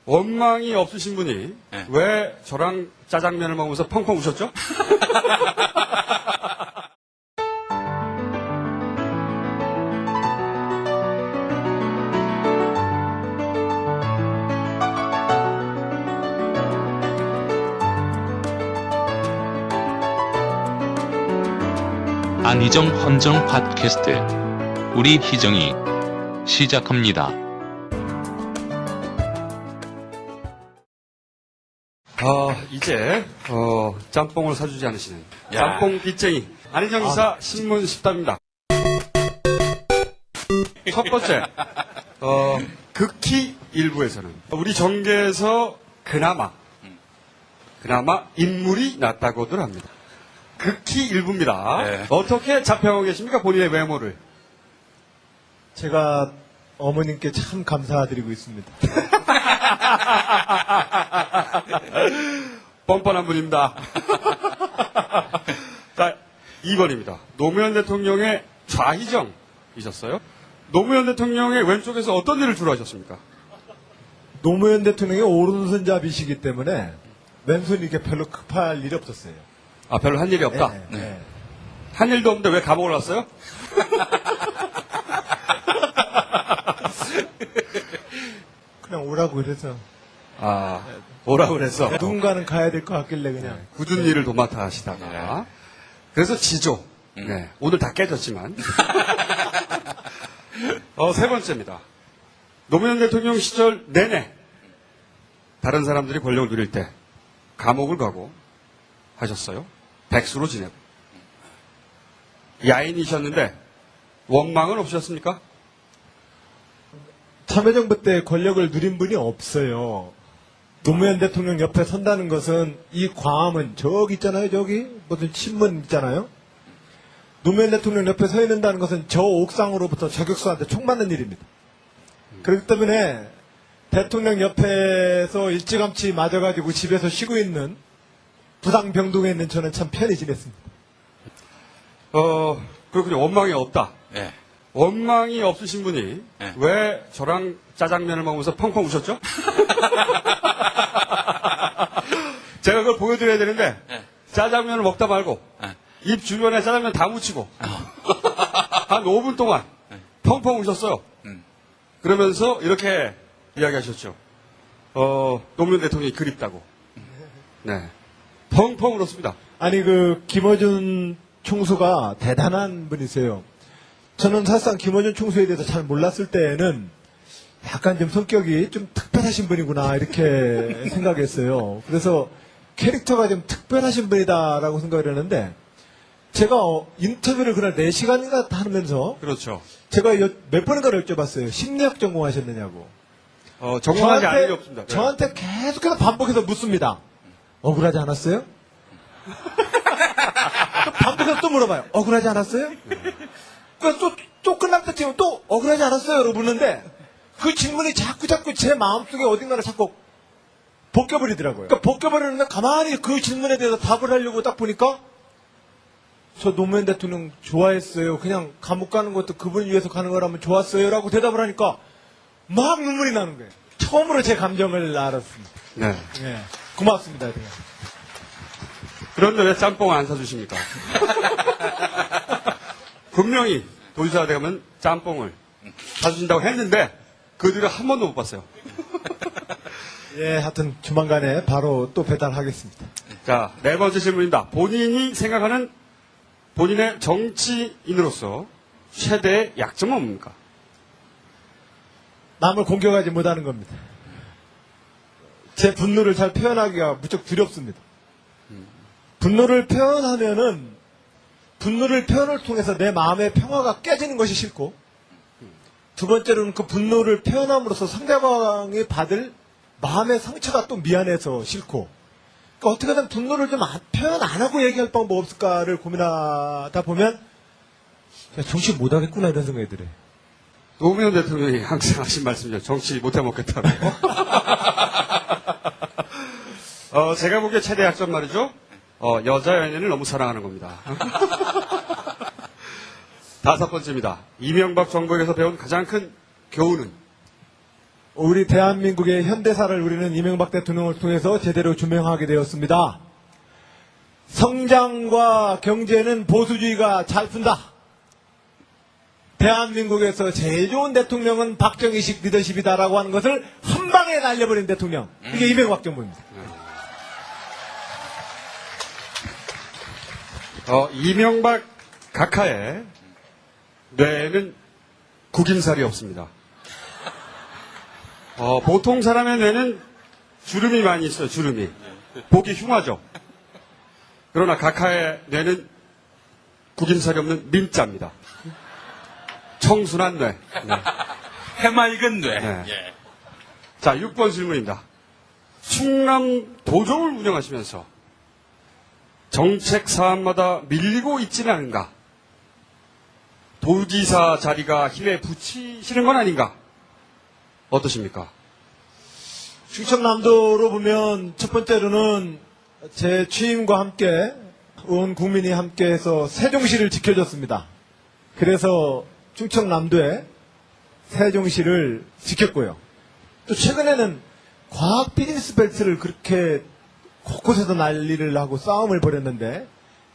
원망이 없으신 분이 네. 왜 저랑 짜장면을 먹으면서 펑펑 우셨죠? 안희정 헌정 팟캐스트 우리 희정이 시작합니다. 이제 짬뽕을 사주지 않으시는 야. 짬뽕 빚쟁이 안희정 기사 신문 10답입니다. 첫 번째, 극히 일부에서는 우리 정계에서 그나마 인물이 났다고들 합니다. 극히 일부입니다. 네. 어떻게 자평하고 계십니까? 본인의 외모를. 제가 어머님께 참 감사드리고 있습니다. 뻔뻔한 분입니다. 자, 2번입니다. 노무현 대통령의 좌희정이셨어요? 노무현 대통령의 왼쪽에서 어떤 일을 주로 하셨습니까? 노무현 대통령이 오른손잡이시기 때문에 왼손이 이렇게 별로 급할 일이 없었어요. 별로 한 일이 없다. 네, 네. 한 일도 없는데 왜 감옥을 갔어요? 그냥 오라고 그래서 오라고 그래서 누군가는 가야 될 것 같길래 그냥. 굳은 일을 도맡아 하시다가 그래서 지조. 네, 오늘 다 깨졌지만. 세 번째입니다. 노무현 대통령 시절 내내 다른 사람들이 권력을 누릴 때 감옥을 가고 하셨어요. 백수로 지내고. 야인이셨는데 원망은 없으셨습니까? 참여정부 때 권력을 누린 분이 없어요. 노무현 대통령 옆에 선다는 것은 이 광화문 저기 있잖아요. 저기 무슨 신문 있잖아요. 노무현 대통령 옆에 서 있는다는 것은 저 옥상으로부터 저격수한테 총 맞는 일입니다. 그렇기 때문에 대통령 옆에서 일찌감치 맞아가지고 집에서 쉬고 있는 부당병동에 있는 저는 참 편히 지냈습니다. 그렇군요. 원망이 없다. 네. 원망이 없으신 분이 네. 왜 저랑 짜장면을 먹으면서 펑펑 우셨죠? 제가 그걸 보여드려야 되는데 네. 짜장면을 먹다 말고 네. 입 주변에 짜장면 다 묻히고 한 5분 동안 펑펑 우셨어요. 그러면서 이렇게 이야기하셨죠. 노무현 대통령이 그립다고. 네. 펑펑 울었습니다. 아니 김어준 총수가 대단한 분이세요. 저는 사실상 김어준 총수에 대해서 잘 몰랐을 때에는 약간 좀 성격이 좀 특별하신 분이구나 이렇게 생각했어요. 그래서 캐릭터가 좀 특별하신 분이다라고 생각을 했는데 제가 인터뷰를 그날 4시간인가 하면서 그렇죠. 제가 몇 번인가 여쭤봤어요. 심리학 전공하셨느냐고. 전공하지 않은 게 없습니다. 네. 저한테 계속해서 반복해서 묻습니다. 억울하지 않았어요? 또 반복해서 또 물어봐요. 억울하지 않았어요? 또 끝날 때쯤 또 억울하지 않았어요? 라고 묻는데 그 질문이 자꾸 제 마음속에 어딘가를 자꾸 벗겨버리더라고요. 그러니까 벗겨버리는데 가만히 그 질문에 대해서 답을 하려고 딱 보니까 저 노무현 대통령 좋아했어요. 그냥 감옥 가는 것도 그분을 위해서 가는 거라면 좋았어요. 라고 대답을 하니까 막 눈물이 나는 거예요. 처음으로 제 감정을 알았습니다. 네. 예. 고맙습니다. 제가. 그런데 왜 짬뽕을 안 사주십니까? 분명히 도지사가 되면 짬뽕을 사주신다고 했는데 그 뒤로 한 번도 못 봤어요. 예, 하여튼 조만간에 바로 또 배달하겠습니다. 자, 네 번째 질문입니다. 본인이 생각하는 본인의 정치인으로서 최대의 약점은 뭡니까? 남을 공격하지 못하는 겁니다. 제 분노를 잘 표현하기가 무척 두렵습니다. 분노를 표현하면은 분노를 표현을 통해서 내 마음의 평화가 깨지는 것이 싫고 두 번째로는 그 분노를 표현함으로써 상대방이 받을 마음의 상처가 또 미안해서 싫고 그러니까 어떻게든 분노를 좀 표현 안 하고 얘기할 방법 없을까를 고민하다 보면 정치 못하겠구나 이런 생각이 들어요. 노무현 대통령이 항상 하신 말씀이죠. 정치 못해 먹겠다고. 제가 보기에 최대 약점 말이죠. 여자 연예인을 너무 사랑하는 겁니다. 5번째입니다. 이명박 정부에게서 배운 가장 큰 교훈은 우리 대한민국의 현대사를 우리는 이명박 대통령을 통해서 제대로 조명하게 되었습니다. 성장과 경제는 보수주의가 잘 푼다. 대한민국에서 제일 좋은 대통령은 박정희식 리더십이다라고 하는 것을 한 방에 날려버린 대통령. 이게 이명박 정부입니다. 이명박 각하의 뇌에는 구김살이 없습니다. 보통 사람의 뇌는 주름이 많이 있어요, 주름이. 보기 흉하죠. 그러나 각하의 뇌는 구김살이 없는 민자입니다. 청순한 뇌. 네. 해맑은 뇌. 네. 예. 자, 6번 질문입니다. 충남 도정을 운영하시면서 정책 사안마다 밀리고 있지는 않은가? 도지사 자리가 힘에 붙이시는 건 아닌가? 어떠십니까? 충청남도로 보면 첫 번째로는 제 취임과 함께 온 국민이 함께해서 세종시를 지켜줬습니다. 그래서 충청남도에 세종시를 지켰고요. 또 최근에는 과학 비즈니스 벨트를 그렇게 곳곳에서 난리를 하고 싸움을 벌였는데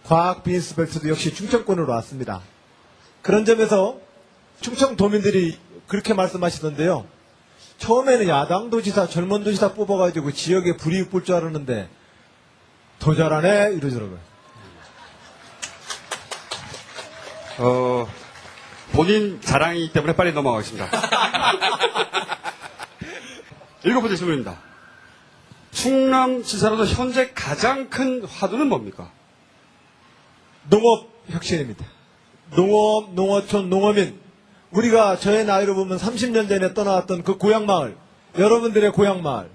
과학 비즈니스 벨트도 역시 충청권으로 왔습니다. 그런 점에서 충청도민들이 그렇게 말씀하시던데요. 처음에는 야당 도지사, 젊은 도지사 뽑아가지고 지역에 불이익 볼 줄 알았는데 더 잘하네 이러더라고요. 본인 자랑이기 때문에 빨리 넘어가겠습니다. 7번째 질문입니다. 충남지사로서 현재 가장 큰 화두는 뭡니까? 농업 혁신입니다. 농업, 농어촌, 농어민. 우리가 저의 나이로 보면 30년 전에 떠나왔던 그 고향마을, 여러분들의 고향마을.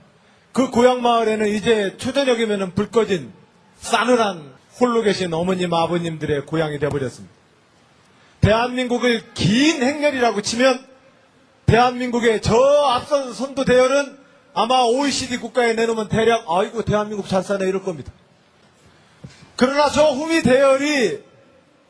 그 고향마을에는 이제 초저녁이면 불 꺼진 싸늘한 홀로 계신 어머님, 아버님들의 고향이 되어버렸습니다. 대한민국을 긴 행렬이라고 치면 대한민국의 저 앞선 선도 대열은 아마 OECD 국가에 내놓으면 대략 아이고 대한민국 잘 사네 이럴 겁니다. 그러나 저 후미 대열이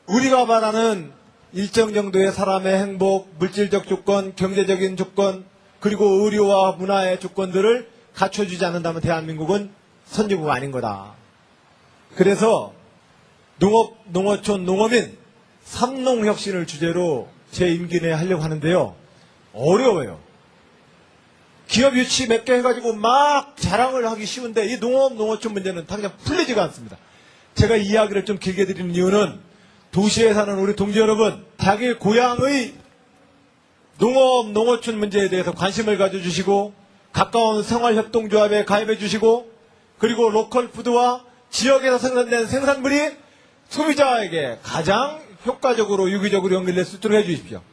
우리가 말하는 일정 정도의 사람의 행복, 물질적 조건, 경제적인 조건, 그리고 의료와 문화의 조건들을 갖춰주지 않는다면 대한민국은 선진국가 아닌 거다. 그래서 농업, 농어촌, 농어민, 삼농혁신을 주제로 제 임기 내에 하려고 하는데요. 어려워요. 기업 유치 몇 개 해가지고 막 자랑을 하기 쉬운데 이 농업, 농어촌 문제는 당장 풀리지가 않습니다. 제가 이 이야기를 좀 길게 드리는 이유는 도시에 사는 우리 동지 여러분, 자기 고향의 농업, 농어촌 문제에 대해서 관심을 가져주시고 가까운 생활협동조합에 가입해 주시고 그리고 로컬 푸드와 지역에서 생산된 생산물이 소비자에게 가장 효과적으로 유기적으로 연결될 수 있도록 해주십시오.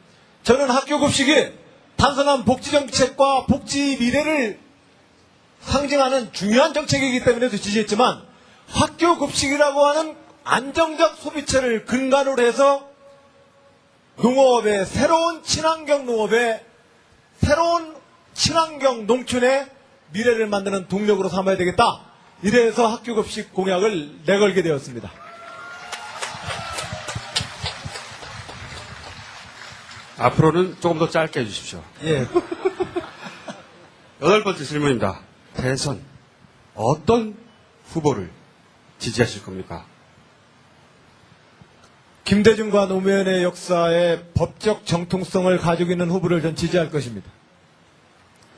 저는 학교 급식이 단순한 복지정책과 복지 미래를 상징하는 중요한 정책이기 때문에도 지지했지만 학교 급식이라고 하는 안정적 소비체를 근간으로 해서 농업의 새로운 친환경 농업의 새로운 친환경 농촌의 미래를 만드는 동력으로 삼아야 되겠다. 이래서 학교 급식 공약을 내걸게 되었습니다. 앞으로는 조금 더 짧게 해주십시오. 예. 8번째 질문입니다. 대선 어떤 후보를 지지하실 겁니까? 김대중과 노무현의 역사의 법적 정통성을 가지고 있는 후보를 전 지지할 것입니다.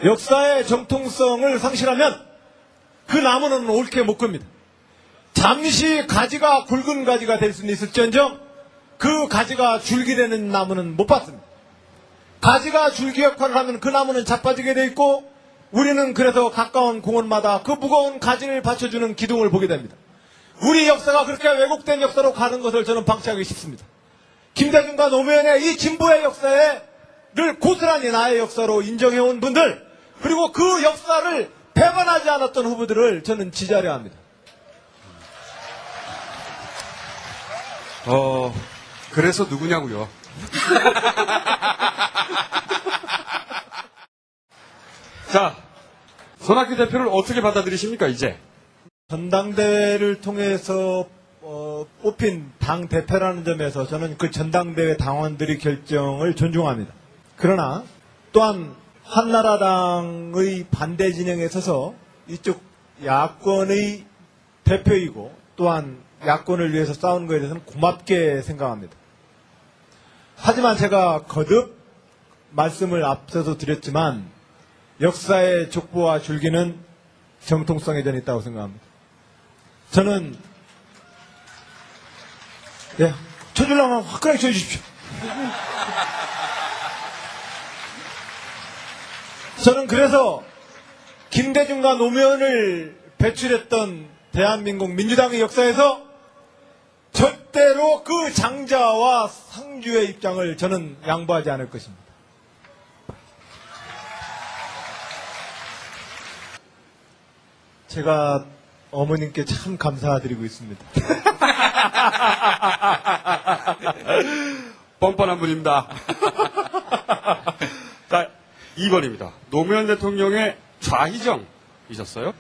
역사의 정통성을 상실하면 그 나무는 옳게 못 겁니다. 잠시 가지가 굵은 가지가 될 수는 있을지언정 그 가지가 줄기 되는 나무는 못 봤습니다. 가지가 줄기 역할을 하면 그 나무는 자빠지게 돼 있고 우리는 그래서 가까운 공원마다 그 무거운 가지를 받쳐주는 기둥을 보게 됩니다. 우리 역사가 그렇게 왜곡된 역사로 가는 것을 저는 방치하기 쉽습니다. 김대중과 노무현의 이 진보의 역사를 고스란히 나의 역사로 인정해온 분들 그리고 그 역사를 배반하지 않았던 후보들을 저는 지지하려 합니다. 그래서 누구냐고요? 자, 손학규 대표를 어떻게 받아들이십니까, 이제? 전당대회를 통해서 뽑힌 당 대표라는 점에서 저는 그 전당대회 당원들의 결정을 존중합니다. 그러나 또한 한나라당의 반대 진영에 서서 이쪽 야권의 대표이고 또한 야권을 위해서 싸우는 것에 대해서는 고맙게 생각합니다. 하지만 제가 거듭 말씀을 앞서서 드렸지만 역사의 족보와 줄기는 정통성에 전 있다고 생각합니다. 저는 쳐주려면 화끈하게 쳐주십시오. 저는 그래서 김대중과 노무현을 배출했던 대한민국 민주당의 역사에서 절대로 그 장자와 상주의 입장을 저는 양보하지 않을 것입니다. 제가 어머님께 참 감사드리고 있습니다. 뻔뻔한 분입니다. 자, 2번입니다. 노무현 대통령의 좌희정이셨어요?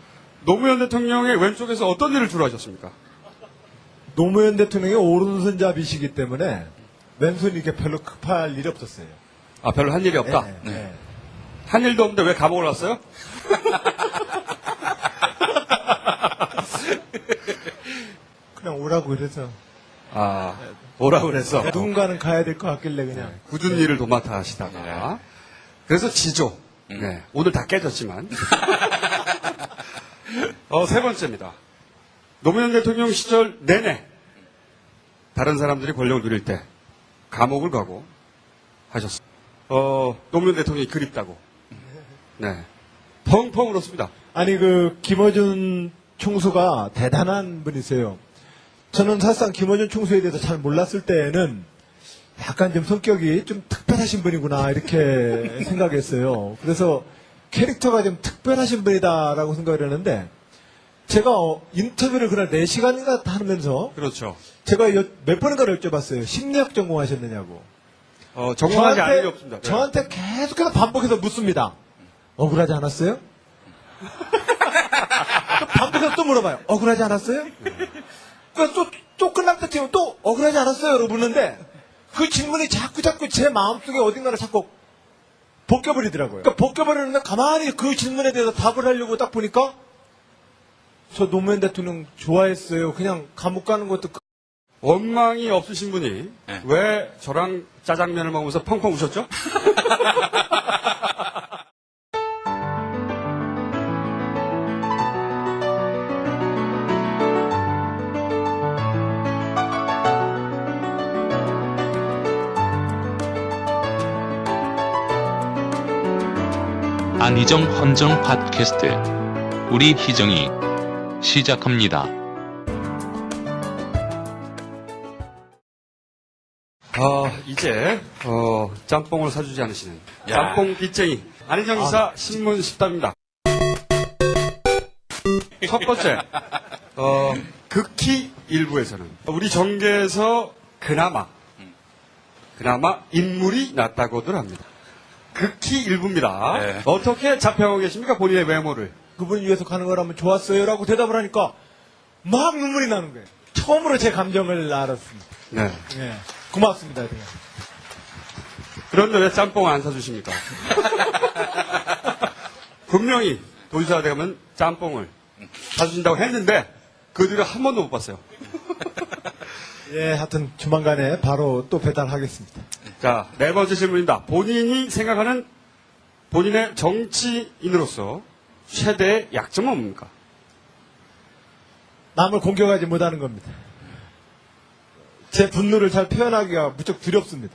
노무현 대통령의 왼쪽에서 어떤 일을 주로 하셨습니까? 노무현 대통령이 오른손잡이시기 때문에 왼손이 이렇게 별로 급할 일이 없었어요. 아, 별로 한 일이 없다? 네. 한 일도 없는데 왜 감옥을 갔어요? 그냥 오라고 그래서 아, 오라고 그랬어. 누군가는 가야 될 것 같길래 그냥. 굳은 일을 도맡아 하시다가. 그래서 지조. 네, 오늘 다 깨졌지만. 세 번째입니다. 노무현 대통령 시절 내내 다른 사람들이 권력을 누릴 때 감옥을 가고 하셨어요. 노무현 대통령이 그립다고. 네. 펑펑 울었습니다. 아니 김어준 총수가 대단한 분이세요. 저는 사실상 김어준 총수에 대해서 잘 몰랐을 때에는 약간 좀 성격이 좀 특별하신 분이구나 이렇게 생각했어요. 그래서 캐릭터가 좀 특별하신 분이다라고 생각을 했는데 제가 인터뷰를 그날 4시간인가 하면서 그렇죠. 제가 몇 번인가 여쭤봤어요. 심리학 전공하셨느냐고. 전공하지 않은 게 없습니다. 네. 저한테 계속해서 반복해서 묻습니다. 억울하지 않았어요? 또 반복해서 또 물어봐요. 억울하지 않았어요? 그러니까 또 끝날 때쯤 또 억울하지 않았어요? 라고 묻는데 그 질문이 자꾸 제 마음속에 어딘가를 자꾸 벗겨버리더라고요. 그러니까 벗겨버리는데 가만히 그 질문에 대해서 답을 하려고 딱 보니까 저 노무현 대통령 좋아했어요. 그냥 감옥 가는 것도 원망이 없으신 분이 네. 왜 저랑 짜장면을 먹으면서 펑펑 우셨죠? 안희정 헌정 팟캐스트 우리 희정이 시작합니다. 이제 짬뽕을 사주지 않으시는 야. 짬뽕 빚쟁이 안희정 기사 신문 10답입니다. 첫 번째, 극히 일부에서는 우리 정계에서 그나마 인물이 났다고들 합니다. 극히 일부입니다. 네. 어떻게 자평하고 계십니까? 본인의 외모를. 그분 위해서 가는 거라면 좋았어요. 라고 대답을 하니까 막 눈물이 나는 거예요. 처음으로 제 감정을 알았습니다. 네. 예. 고맙습니다. 그런데 왜 짬뽕을 안 사주십니까? 분명히 도지사가 되면 짬뽕을 사주신다고 했는데 그 뒤로 한 번도 못 봤어요. 예, 하여튼 조만간에 바로 또 배달하겠습니다. 자, 네 번째 질문입니다. 본인이 생각하는 본인의 정치인으로서 최대의 약점은 뭡니까? 남을 공격하지 못하는 겁니다. 제 분노를 잘 표현하기가 무척 두렵습니다.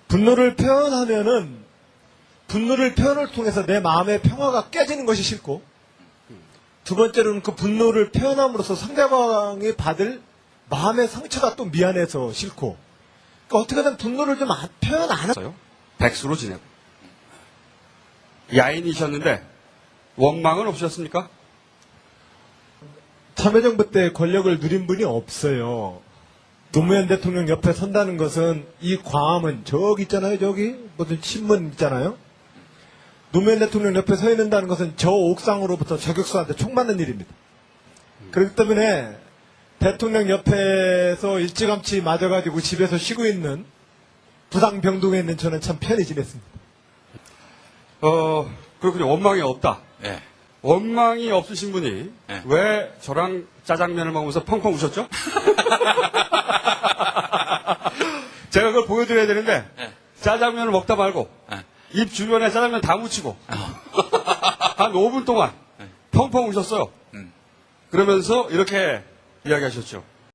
분노를 표현하면은 분노를 표현을 통해서 내 마음의 평화가 깨지는 것이 싫고 두 번째로는 그 분노를 표현함으로써 상대방이 받을 마음의 상처가 또 미안해서 싫고 그러니까 어떻게든 분노를 좀 표현 안 했어요. 백수로 지내고 야인이셨는데 원망은 없으셨습니까? 참여정부 때 권력을 누린 분이 없어요. 노무현 대통령 옆에 선다는 것은 이 광화문 저기 있잖아요. 저기 무슨 신문 있잖아요. 노무현 대통령 옆에 서 있는다는 것은 저 옥상으로부터 저격수한테 총 맞는 일입니다. 그렇기 때문에 대통령 옆에서 일찌감치 맞아가지고 집에서 쉬고 있는 부상병동에 있는 저는 참 편히 지냈습니다. 그렇군요. 원망이 없다. 예. 원망이 없으신 분이 네. 왜 저랑 짜장면을 먹으면서 펑펑 우셨죠? 제가 그걸 보여드려야 되는데 네. 짜장면을 먹다 말고 네. 입 주변에 짜장면 다 묻히고 한 5분 동안 펑펑 우셨어요. 그러면서 이렇게 이야기하셨죠.